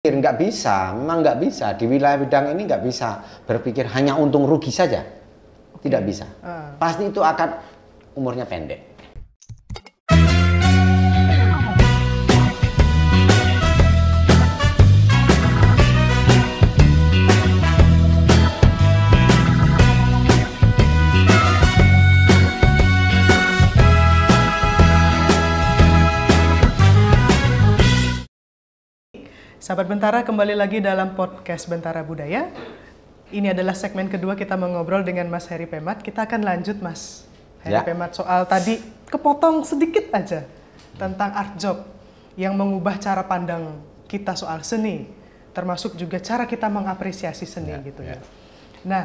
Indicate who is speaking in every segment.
Speaker 1: Nggak bisa, memang nggak bisa. Di wilayah bidang ini nggak bisa berpikir hanya untung rugi saja. Tidak bisa. Pasti itu akan umurnya pendek.
Speaker 2: Sahabat Bentara, kembali lagi dalam podcast Bentara Budaya. Ini adalah segmen kedua, kita mengobrol dengan Mas Heri Pemat. Kita akan lanjut, Mas Heri Pemat, soal tadi kepotong sedikit aja tentang art job yang mengubah cara pandang kita soal seni, termasuk juga cara kita mengapresiasi seni gitu ya. Nah,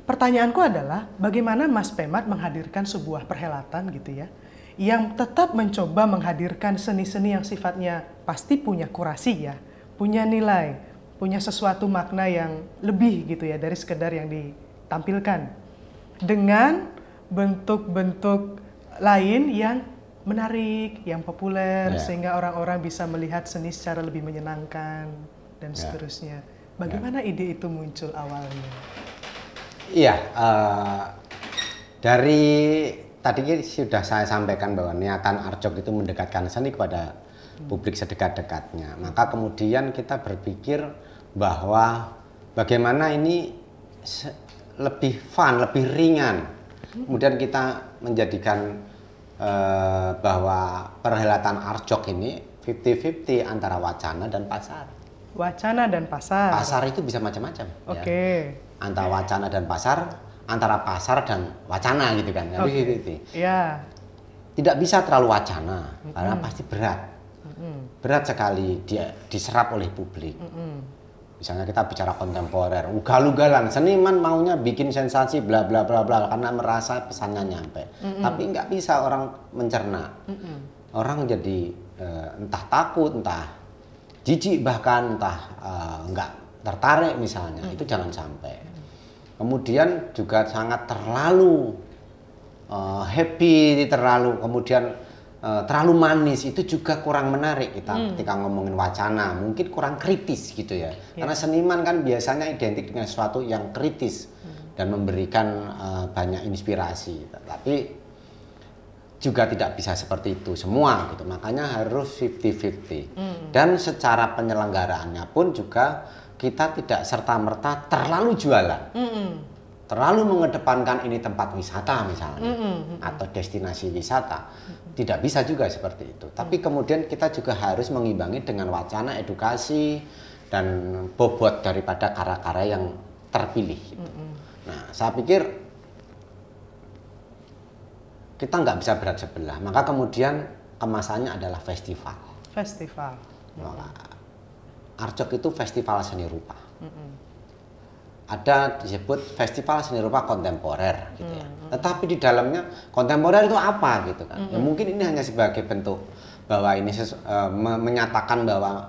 Speaker 2: pertanyaanku adalah bagaimana Mas Pemat menghadirkan sebuah perhelatan gitu ya, yang tetap mencoba menghadirkan seni-seni yang sifatnya pasti punya kurasi ya, punya nilai, punya sesuatu makna yang lebih gitu ya dari sekedar yang ditampilkan, dengan bentuk-bentuk lain yang menarik, yang populer, sehingga orang-orang bisa melihat seni secara lebih menyenangkan dan seterusnya. Bagaimana ide itu muncul awalnya?
Speaker 1: Iya, dari tadi sudah saya sampaikan bahwa niatan art job itu mendekatkan seni kepada publik sedekat-dekatnya. Maka kemudian kita berpikir bahwa bagaimana ini lebih fun, lebih ringan. Kemudian kita menjadikan bahwa perhelatan art job ini 50-50 antara wacana dan pasar.
Speaker 2: Wacana dan pasar.
Speaker 1: Pasar itu bisa macam-macam.
Speaker 2: Oke.
Speaker 1: Ya. Antara wacana dan pasar, antara pasar dan wacana gitu kan.
Speaker 2: Iya.
Speaker 1: Tidak bisa terlalu wacana karena pasti berat. Berat sekali dia diserap oleh publik. Misalnya kita bicara kontemporer, ugal-ugalan, seniman maunya bikin sensasi bla bla bla bla karena merasa pesannya nyampe. Tapi nggak bisa orang mencerna. Orang jadi entah takut, entah jijik, bahkan entah nggak tertarik misalnya. Itu jangan sampai. Kemudian juga sangat terlalu happy, terlalu manis, itu juga kurang menarik kita ketika ngomongin wacana. Mungkin kurang kritis gitu ya. Karena seniman kan biasanya identik dengan sesuatu yang kritis dan memberikan banyak inspirasi. Tapi juga tidak bisa seperti itu semua gitu. Makanya harus 50-50. Dan secara penyelenggaraannya pun juga kita tidak serta-merta terlalu jualan, terlalu mengedepankan ini tempat wisata misalnya, atau destinasi wisata. Tidak bisa juga seperti itu. Tapi kemudian kita juga harus mengimbangi dengan wacana, edukasi, dan bobot daripada karya-karya yang terpilih. Nah, saya pikir kita nggak bisa berat sebelah. Maka kemudian kemasannya adalah festival.
Speaker 2: Festival.
Speaker 1: Art job itu festival seni rupa. Ada disebut festival seni rupa kontemporer gitu ya. Tetapi di dalamnya kontemporer itu apa gitu kan. Ya mungkin ini hanya sebagai bentuk bahwa ini menyatakan bahwa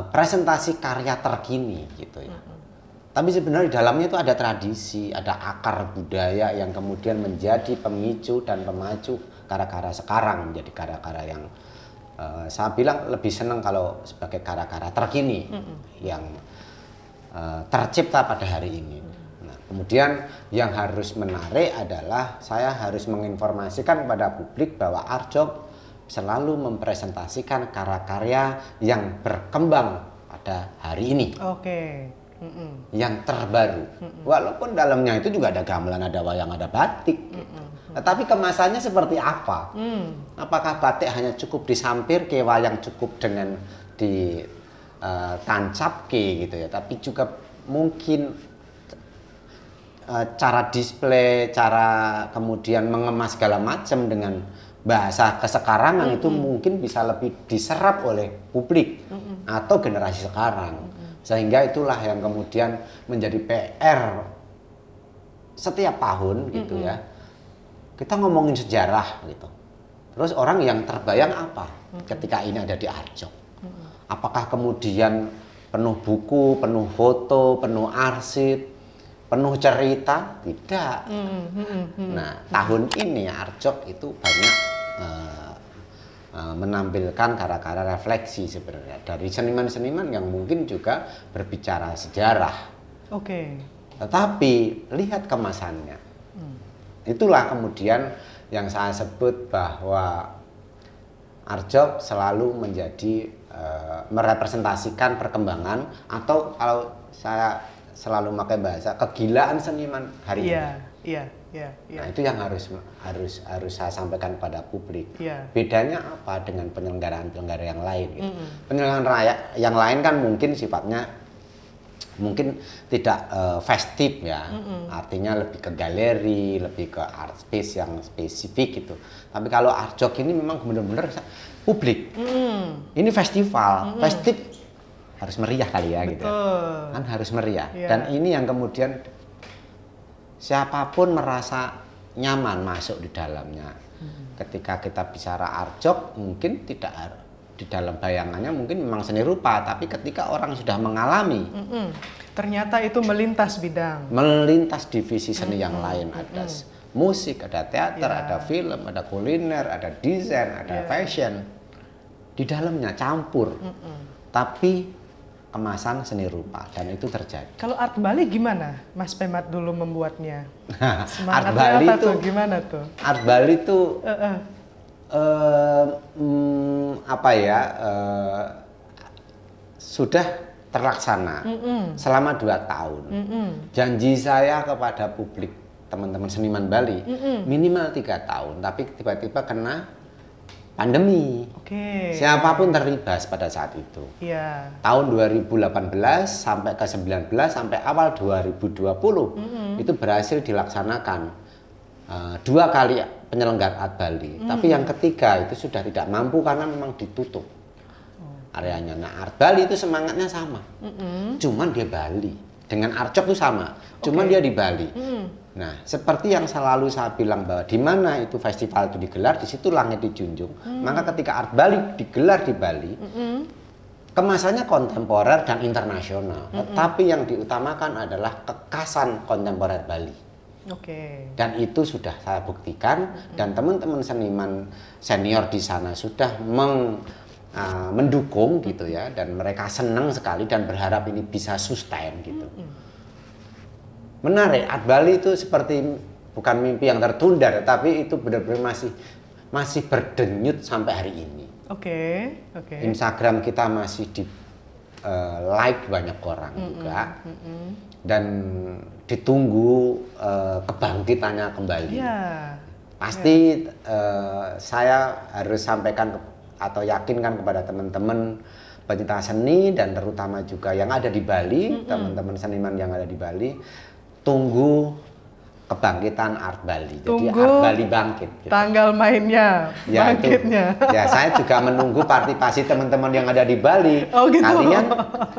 Speaker 1: presentasi karya terkini gitu ya. Tapi sebenarnya di dalamnya itu ada tradisi, ada akar budaya yang kemudian menjadi pemicu dan pemacu karya-karya sekarang menjadi karya-karya yang saya bilang lebih senang kalau sebagai karya-karya terkini yang tercipta pada hari ini. Nah, kemudian yang harus menarik adalah saya harus menginformasikan kepada publik bahwa art job selalu mempresentasikan karya-karya yang berkembang pada hari ini. Yang terbaru. Walaupun dalamnya itu juga ada gamelan, ada wayang, ada batik. Tetapi kemasannya seperti apa? Apakah batik hanya cukup disampir ke, wayang cukup dengan ditancap ke gitu ya? Tapi juga mungkin cara display, cara kemudian mengemas segala macam dengan bahasa kesekarangan itu mungkin bisa lebih diserap oleh publik atau generasi sekarang. Sehingga itulah yang kemudian menjadi PR setiap tahun gitu ya. Kita ngomongin sejarah gitu. Terus orang yang terbayang apa ketika ini ada di art job? Apakah kemudian penuh buku, penuh foto, penuh arsip, penuh cerita? Tidak. Nah, tahun ini art job itu banyak menampilkan karya-karya refleksi sebenarnya dari seniman-seniman yang mungkin juga berbicara sejarah.
Speaker 2: Oke.
Speaker 1: Tetapi lihat kemasannya. Itulah kemudian yang saya sebut bahwa Arjok selalu menjadi merepresentasikan perkembangan, atau kalau saya selalu pakai bahasa kegilaan seniman hari ini.
Speaker 2: Iya.
Speaker 1: Nah, itu yang harus saya sampaikan pada publik.
Speaker 2: Iya.
Speaker 1: Bedanya apa dengan penyelenggaraan yang lain gitu. Penyelenggaraan yang lain kan mungkin sifatnya mungkin tidak festif ya. Artinya lebih ke galeri, lebih ke art space yang spesifik gitu. Tapi kalau Arjok ini memang benar-benar publik. Ini festival, festif harus meriah kali ya. Betul. Gitu. Kan harus meriah. Yeah. Dan ini yang kemudian siapapun merasa nyaman masuk di dalamnya. Ketika kita bicara Arjok, mungkin tidak di dalam bayangannya mungkin memang seni rupa, tapi ketika orang sudah mengalami,
Speaker 2: ternyata itu melintas bidang,
Speaker 1: melintas divisi seni yang lain, ada musik, ada teater, ada film, ada kuliner, ada desain, ada fashion, di dalamnya campur, tapi kemasan seni rupa, dan itu terjadi.
Speaker 2: Kalau Art Bali gimana, Mas Pemat dulu membuatnya?
Speaker 1: Art Bali
Speaker 2: itu gimana tuh?
Speaker 1: Art Bali itu sudah terlaksana selama 2 tahun. Janji saya kepada publik teman-teman seniman Bali minimal 3 tahun, tapi tiba-tiba kena pandemi. Siapapun terlibat pada saat itu. Tahun 2018 sampai ke 19 sampai awal 2020 itu berhasil dilaksanakan 2 kali penyelenggaraan Art Bali. Tapi yang ketiga itu sudah tidak mampu karena memang ditutup areanya. Nah, Art Bali itu semangatnya sama. Cuman dia Bali. Dengan Arjok itu sama. Cuman dia di Bali. Nah, seperti yang selalu saya bilang bahwa di mana itu festival itu digelar, di situ langit dijunjung. Maka ketika Art Bali digelar di Bali, kemasannya kontemporer dan internasional. Tetapi yang diutamakan adalah kekasan kontemporer Bali. Dan itu sudah saya buktikan, dan teman-teman seniman senior di sana sudah mendukung gitu ya, dan mereka senang sekali dan berharap ini bisa sustain gitu. Menarik, Art Bali itu seperti bukan mimpi yang tertunda, tapi itu benar-benar masih berdenyut sampai hari ini. Instagram kita masih di like banyak orang juga, dan ditunggu kebangkitannya kembali. Pasti saya harus sampaikan atau yakinkan kepada teman-teman pencinta seni dan terutama juga yang ada di Bali, teman-teman seniman yang ada di Bali, tunggu kebangkitan Art Bali. Jadi Art Bali bangkit. Gitu.
Speaker 2: Tanggal mainnya, bangkitnya.
Speaker 1: Ya, saya juga menunggu partisipasi teman-teman yang ada di Bali.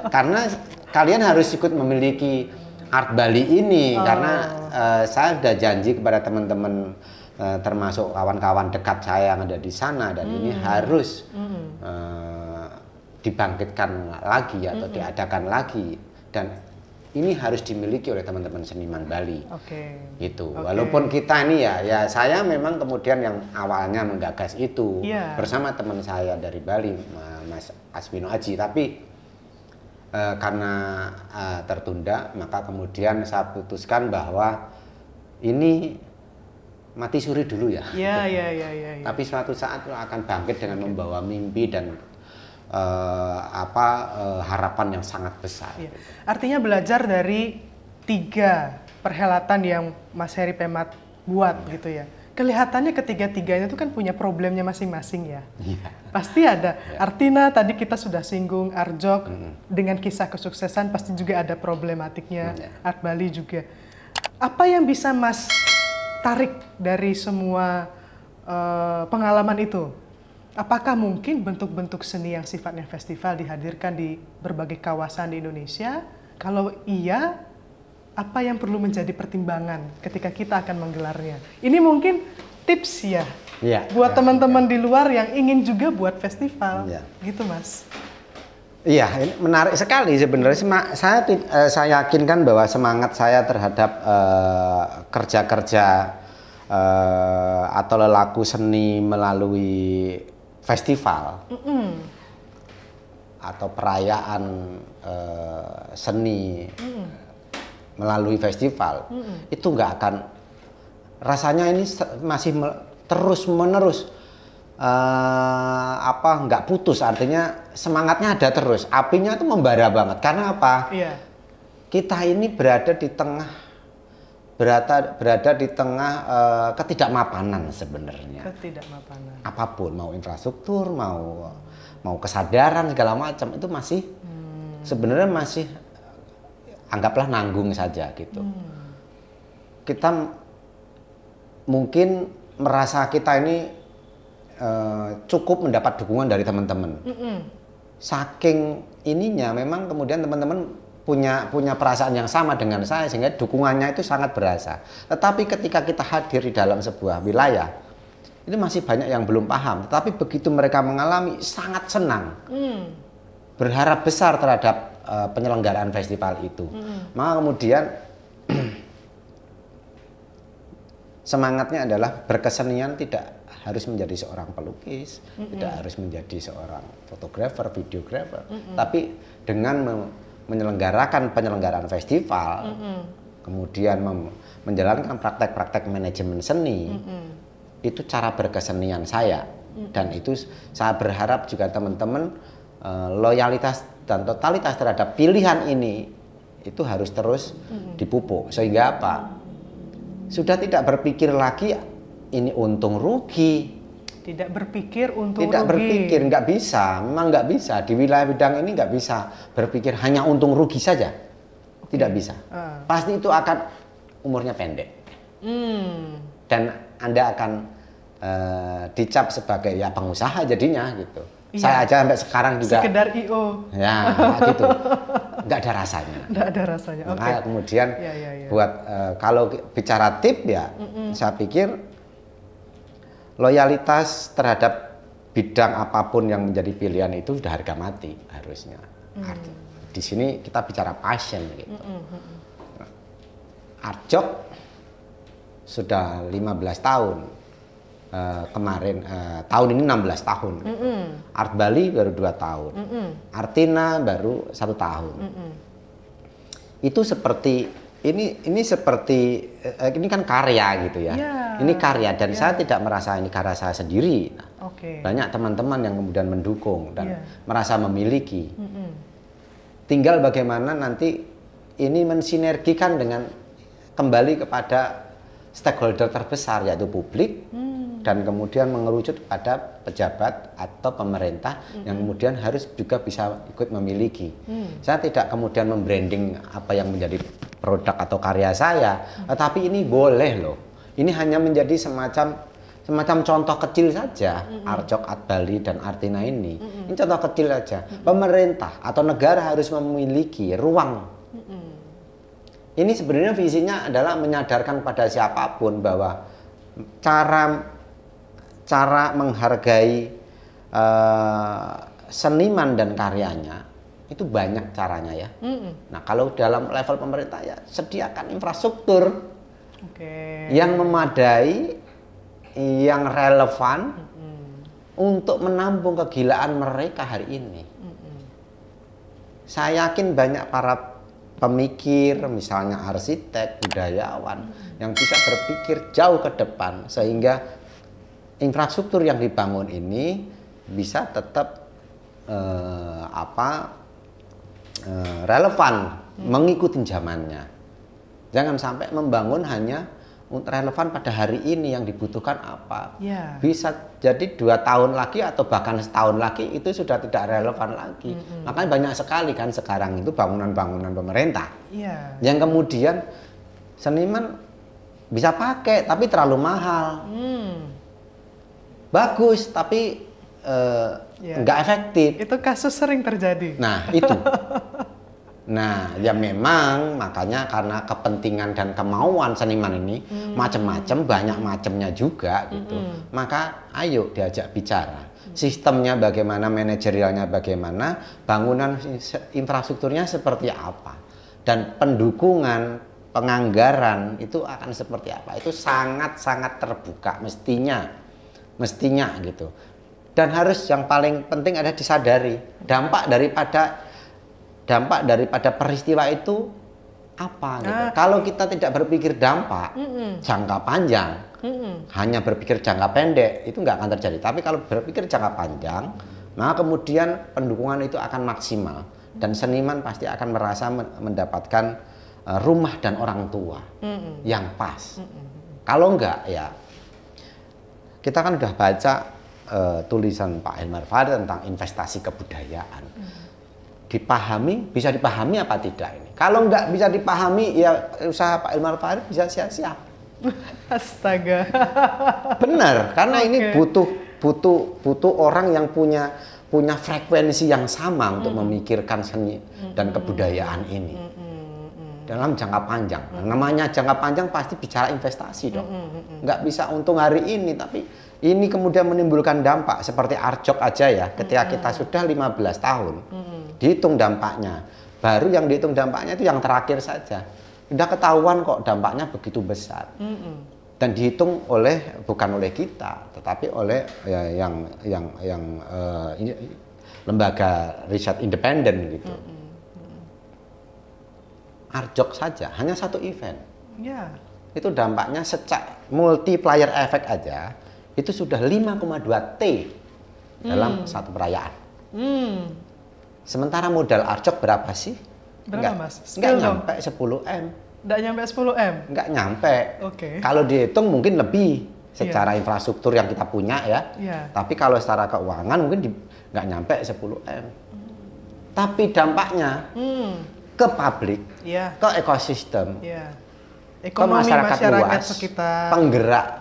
Speaker 1: Karena kalian harus ikut memiliki Art Bali ini, karena saya sudah janji kepada teman-teman termasuk kawan-kawan dekat saya yang ada di sana, dan ini harus dibangkitkan lagi atau diadakan lagi, dan ini harus dimiliki oleh teman-teman seniman Bali. Gitu. Walaupun kita ini ya saya memang kemudian yang awalnya menggagas itu bersama teman saya dari Bali, Mas Aswino Aji, tapi karena tertunda, maka kemudian saya putuskan bahwa ini mati suri dulu ya. Tapi suatu saat akan bangkit dengan membawa mimpi dan harapan yang sangat besar.
Speaker 2: Artinya belajar dari 3 perhelatan yang Mas Heri Pemat buat gitu ya. Kelihatannya ketiga-tiganya itu kan punya problemnya masing-masing ya. Pasti ada. Artina tadi kita sudah singgung, Arjok dengan kisah kesuksesan pasti juga ada problematiknya. Art Bali juga. Apa yang bisa Mas tarik dari semua pengalaman itu? Apakah mungkin bentuk-bentuk seni yang sifatnya festival dihadirkan di berbagai kawasan di Indonesia? Kalau iya, apa yang perlu menjadi pertimbangan ketika kita akan menggelarnya? Ini mungkin tips ya, buat teman-teman di luar yang ingin juga buat festival, gitu Mas.
Speaker 1: Iya, ini menarik sekali sebenarnya. Saya yakinkan bahwa semangat saya terhadap kerja-kerja atau lelaku seni melalui festival atau perayaan seni melalui festival itu nggak akan, rasanya ini masih terus menerus nggak putus, artinya semangatnya ada terus, apinya itu membara banget. Karena apa? Kita ini berada di tengah ketidakmapanan sebenarnya.
Speaker 2: Ketidakmapanan.
Speaker 1: Apapun, mau infrastruktur, mau kesadaran segala macam itu masih sebenarnya masih anggaplah nanggung saja gitu. Kita mungkin merasa kita ini cukup mendapat dukungan dari teman-teman. Saking ininya memang kemudian teman-teman punya perasaan yang sama dengan saya sehingga dukungannya itu sangat berasa. Tetapi ketika kita hadir di dalam sebuah wilayah, ini masih banyak yang belum paham. Tetapi begitu mereka mengalami, sangat senang, berharap besar terhadap penyelenggaraan festival itu. Maka kemudian semangatnya adalah berkesenian tidak harus menjadi seorang pelukis, tidak harus menjadi seorang fotografer, videografer, tapi dengan menyelenggarakan penyelenggaraan festival, kemudian menjalankan praktek-praktek manajemen seni, itu cara berkesenian saya. Dan itu saya berharap juga teman-teman loyalitas dan totalitas terhadap pilihan ini itu harus terus dipupuk. Sehingga apa? Sudah tidak berpikir lagi ini untung rugi.
Speaker 2: Tidak berpikir untung
Speaker 1: tidak
Speaker 2: rugi.
Speaker 1: Berpikir, nggak bisa, memang nggak bisa. Di wilayah bidang ini nggak bisa berpikir hanya untung rugi saja. Tidak bisa. Pasti itu akan umurnya pendek. Dan Anda akan dicap sebagai ya pengusaha jadinya gitu. Saya aja sampai sekarang juga
Speaker 2: sekedar IO.
Speaker 1: Ya, gitu. Nggak ada rasanya.
Speaker 2: Nggak ada rasanya.
Speaker 1: Nah, kemudian buat kalau bicara tip ya, saya pikir loyalitas terhadap bidang apapun yang menjadi pilihan itu sudah harga mati harusnya. Di sini kita bicara passion gitu. Artjok sudah 15 tahun. Kemarin tahun ini 16 tahun. Art Bali baru 2 tahun. Artina baru 1 tahun. Itu seperti ini seperti ini kan karya gitu ya. Ini karya dan saya tidak merasa ini karya saya sendiri. Banyak teman-teman yang kemudian mendukung dan merasa memiliki. Tinggal bagaimana nanti ini mensinergikan dengan kembali kepada stakeholder terbesar yaitu publik dan kemudian mengerucut pada pejabat atau pemerintah yang kemudian harus juga bisa ikut memiliki. Saya tidak kemudian membranding apa yang menjadi produk atau karya saya, tetapi ini boleh loh. Ini hanya menjadi semacam contoh kecil saja. Artjok, Art Bali dan Artina ini contoh kecil saja. Pemerintah atau negara harus memiliki ruang. Ini sebenarnya visinya adalah menyadarkan pada siapapun bahwa cara menghargai seniman dan karyanya itu banyak caranya ya. Nah kalau dalam level pemerintah ya sediakan infrastruktur yang memadai, yang relevan untuk menampung kegilaan mereka hari ini. Saya yakin banyak para pemikir, misalnya arsitek, budayawan yang bisa berpikir jauh ke depan sehingga infrastruktur yang dibangun ini bisa tetap relevan, mengikuti zamannya. Jangan sampai membangun hanya relevan pada hari ini yang dibutuhkan apa. Bisa jadi 2 tahun lagi atau bahkan setahun lagi itu sudah tidak relevan lagi. Makanya banyak sekali kan sekarang itu bangunan-bangunan pemerintah yang kemudian seniman bisa pakai tapi terlalu mahal. Bagus tapi nggak efektif.
Speaker 2: Itu kasus sering terjadi.
Speaker 1: Nah itu. Nah ya memang makanya karena kepentingan dan kemauan seniman ini macam-macam, banyak macamnya juga gitu. Maka ayo diajak bicara. Sistemnya bagaimana, manajerialnya bagaimana, bangunan infrastrukturnya seperti apa, dan pendukungan penganggaran itu akan seperti apa. Itu sangat-sangat terbuka mestinya gitu. Dan harus yang paling penting ada disadari dampak daripada peristiwa itu apa gitu. Kalau kita tidak berpikir dampak jangka panjang, hanya berpikir jangka pendek, itu nggak akan terjadi. Tapi kalau berpikir jangka panjang, maka kemudian pendukungan itu akan maksimal dan seniman pasti akan merasa mendapatkan rumah dan orang tua yang pas. Kalau enggak ya, kita kan udah baca tulisan Pak Hilmar Farid tentang investasi kebudayaan. Bisa dipahami apa tidak ini? Kalau enggak bisa dipahami, ya usaha Pak Hilmar Farid bisa sia-sia.
Speaker 2: Astaga.
Speaker 1: Benar, karena ini butuh orang yang punya frekuensi yang sama untuk memikirkan seni dan kebudayaan ini dalam jangka panjang. Namanya jangka panjang pasti bicara investasi dong. Nggak bisa untung hari ini, tapi ini kemudian menimbulkan dampak seperti Arjok aja ya. Ketika kita sudah 15 tahun, dihitung dampaknya. Baru yang dihitung dampaknya itu yang terakhir saja. Udah ketahuan kok dampaknya begitu besar. Dan dihitung bukan oleh kita, tetapi oleh lembaga riset independen gitu. Arjok saja hanya satu event. Itu dampaknya multiplier effect aja itu sudah 5,2 T dalam satu perayaan. Sementara modal Arjok berapa sih?
Speaker 2: Berapa Mas?
Speaker 1: Nggak nyampe 10 M.
Speaker 2: Nggak nyampe 10 M?
Speaker 1: Nggak nyampe.
Speaker 2: Oke.
Speaker 1: Kalau dihitung mungkin lebih secara infrastruktur yang kita punya ya. Tapi kalau secara keuangan mungkin nggak nyampe 10 M. Tapi dampaknya ke publik, ke ekosistem, ke masyarakat luas,
Speaker 2: sekitar,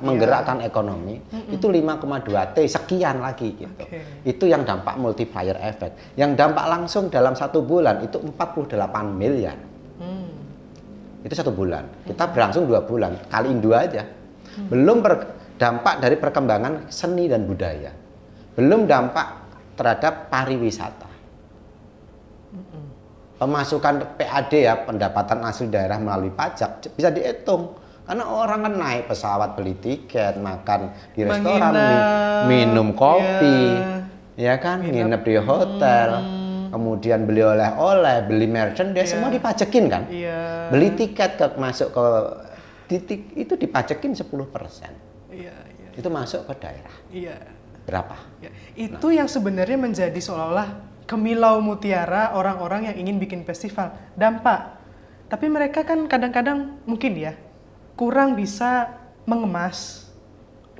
Speaker 1: menggerakkan ekonomi, itu 5,2 T sekian lagi gitu. Itu yang dampak multiplier effect. Yang dampak langsung dalam 1 bulan itu 48 miliar. Itu 1 bulan. Kita berlangsung 2 bulan, kaliin 2 aja. Belum dampak dari perkembangan seni dan budaya. Belum dampak terhadap pariwisata. Pemasukan PAD ya, pendapatan asli daerah melalui pajak bisa dihitung. Karena orang kan naik pesawat, beli tiket, makan di restoran, minum kopi, ya kan, nginep di hotel, kemudian beli oleh-oleh, beli merchandise, semua dipajekin kan. Beli tiket masuk ke titik itu dipajekin 10%. Itu masuk ke daerah. Berapa?
Speaker 2: Itu yang sebenarnya menjadi seolah-olah Kemilau Mutiara orang-orang yang ingin bikin festival, dampak. Tapi mereka kan kadang-kadang mungkin ya kurang bisa mengemas,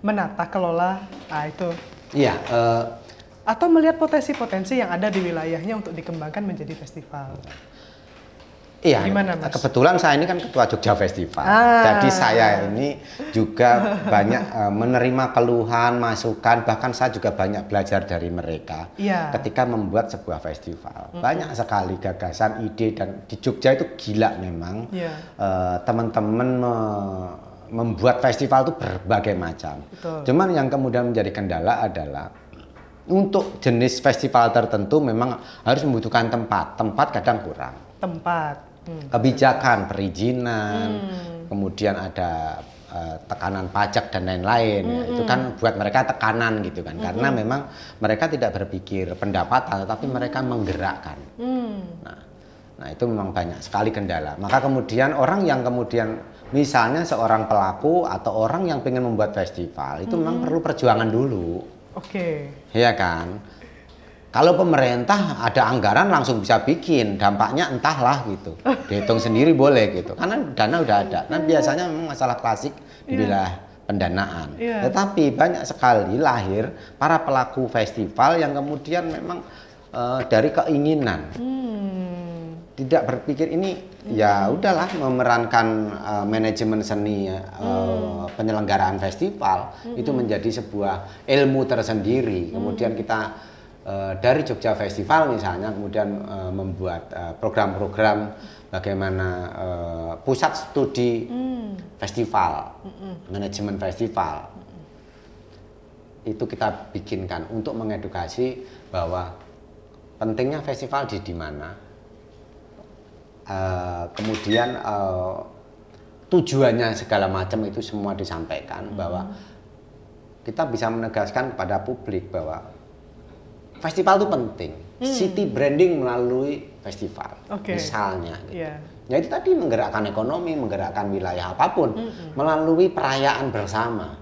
Speaker 2: menata kelola, itu. Atau melihat potensi-potensi yang ada di wilayahnya untuk dikembangkan menjadi festival. Gimana, Mas?
Speaker 1: Kebetulan saya ini kan ketua Jogja Festival. Jadi saya ini juga banyak menerima keluhan, masukan, bahkan saya juga banyak belajar dari mereka ketika membuat sebuah festival. Banyak sekali gagasan, ide, dan di Jogja itu gila memang. Teman-teman membuat festival itu berbagai macam. Cuman yang kemudian menjadi kendala adalah untuk jenis festival tertentu memang harus membutuhkan tempat. Tempat kadang kurang. Kebijakan, perizinan, kemudian ada tekanan pajak dan lain-lain. Itu kan buat mereka tekanan gitu kan. Karena memang mereka tidak berpikir pendapatan, tetapi mereka menggerakkan. Nah itu memang banyak sekali kendala. Maka kemudian orang yang kemudian misalnya seorang pelaku atau orang yang pengen membuat festival itu memang perlu perjuangan dulu. Iya kan. Kalau pemerintah ada anggaran langsung bisa bikin, dampaknya entahlah gitu. Dihitung sendiri boleh gitu. Karena dana udah ada. Nah biasanya memang masalah klasik di wilayah pendanaan. Tetapi banyak sekali lahir para pelaku festival yang kemudian memang dari keinginan. Tidak berpikir ini ya udahlah memerankan manajemen seni penyelenggaraan festival itu menjadi sebuah ilmu tersendiri. Kemudian kita dari Jogja Festival misalnya kemudian membuat program-program bagaimana pusat studi festival, manajemen festival itu kita bikinkan untuk mengedukasi bahwa pentingnya festival di mana, kemudian tujuannya segala macam itu semua disampaikan bahwa kita bisa menegaskan kepada publik bahwa festival itu penting. City branding melalui festival, misalnya. Gitu. Ya itu tadi menggerakkan ekonomi, menggerakkan wilayah apapun melalui perayaan bersama.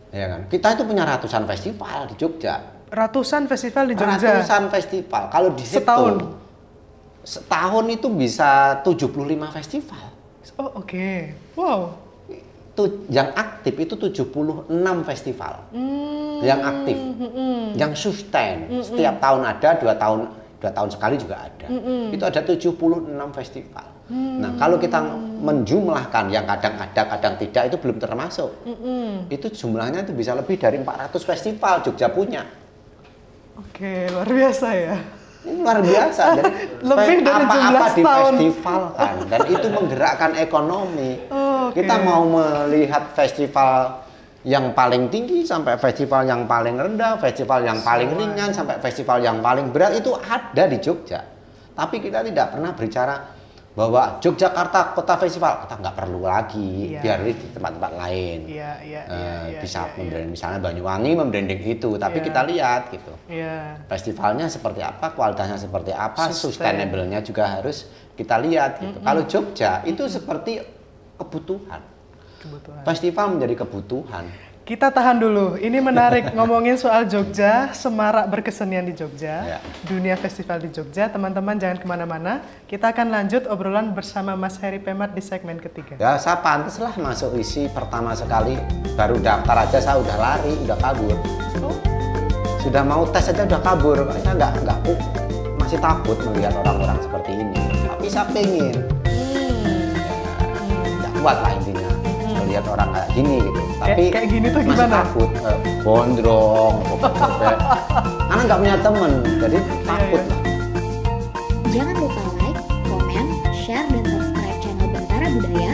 Speaker 1: Ya kan? Kita itu punya ratusan festival di Jogja.
Speaker 2: Ratusan festival di Jogja.
Speaker 1: Ratusan festival. Kalau di situ setahun itu bisa 75 festival.
Speaker 2: Oh, oke. Wow.
Speaker 1: Yang aktif itu 76 festival. Yang aktif. Yang sustain. Setiap tahun ada, 2 tahun sekali juga ada. Itu ada 76 festival. Nah, kalau kita menjumlahkan yang kadang ada, kadang tidak, itu belum termasuk. Itu jumlahnya itu bisa lebih dari 400 festival Jogja punya.
Speaker 2: Oke, luar biasa ya.
Speaker 1: Ini luar biasa. Jadi,
Speaker 2: lebih dari
Speaker 1: apa-apa di
Speaker 2: tahun.
Speaker 1: festival kan. Dan itu menggerakkan ekonomi. Kita mau melihat festival yang paling tinggi sampai festival yang paling rendah, festival yang paling ringan sampai festival yang paling berat itu ada di Jogja. Tapi kita tidak pernah berbicara bahwa Yogyakarta kota festival, kita nggak perlu lagi, biar di tempat-tempat lain. Bisa membranding, misalnya Banyuwangi membranding itu, tapi kita lihat gitu. Festivalnya seperti apa, kualitasnya seperti apa, sustainable-nya juga harus kita lihat gitu. Kalau Jogja itu seperti kebutuhan. Festival menjadi kebutuhan.
Speaker 2: Kita tahan dulu, ini menarik ngomongin soal Jogja, semarak berkesenian di Jogja, dunia festival di Jogja. Teman-teman jangan kemana-mana, kita akan lanjut obrolan bersama Mas Heri Pemat di segmen ketiga.
Speaker 1: Ya saya pantas lah masuk isi pertama sekali, baru daftar aja saya udah lari, udah kabur. Sudah mau tes aja udah kabur, saya nggak masih takut melihat orang-orang seperti ini. Tapi saya pengen, nggak kuat lah intinya. Lihat orang kayak gini gitu, tapi
Speaker 2: kayak gini tuh
Speaker 1: masih
Speaker 2: gimana?
Speaker 1: takut, gondrong, karena nggak punya temen, jadi takut.
Speaker 3: Jangan lupa like, komen, share, dan subscribe channel Bentara Budaya